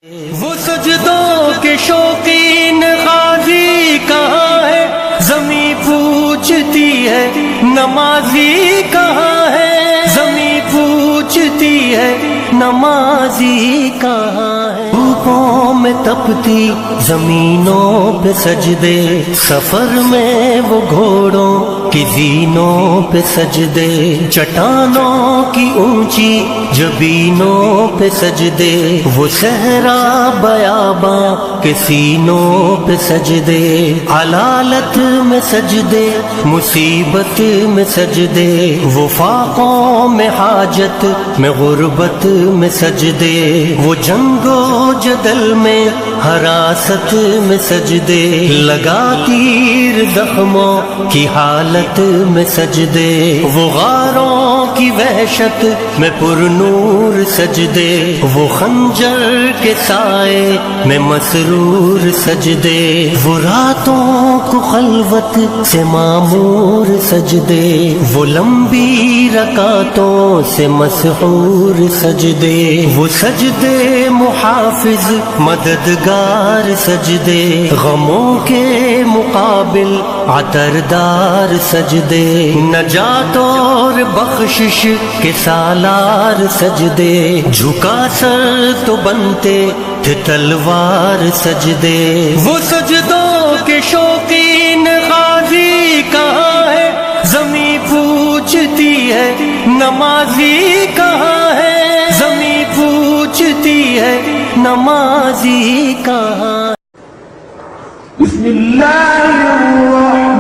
وہ سجدوں کے شوقین غازی کہاں ہے، زمیں پوچھتی ہے نمازی کہاں ہے، زمیں پوچھتی ہے نمازی کہاں ہے۔ دھوپوں میں تپتی زمینوں پہ سجدے، سفر میں وہ گھوڑوں کی زینوں پہ سجدے، چٹانوں کی اونچی جبینوں پہ سجدے، وہ صحرا بیاباں کے سینوں پہ سجدے، علالت میں سجدے مصیبت میں سجدے، وہ فاقوں میں حاجت میں غربت میں سجدے، وہ جنگ و جدل میں حراست میں سجدے، لگا تیر زخموں کی حالت میں سجدے، وہ غاروں کی وحشت میں پر نور سجدے، وہ خنجر کے سائے میں مسرور سجدے، وہ راتوں کو خلوت سے معمور سجدے، وہ لمبی رکعتوں سے مسحور سجدے، وہ سجدے محافظ مددگار سجدے، غموں کے مقابل عطردار سجدے، نجات اور بخشش کے سالار سجدے، جھکا سر تو بنتے تھے تلوار سجدے، وہ سجدوں کے شوقین غازی کہاں ہے، زمیں پوچھتی ہے نمازی کہاں ہے، زمیں پوچھتی ہے نمازی کہاں۔ بسم اللہ الرحمن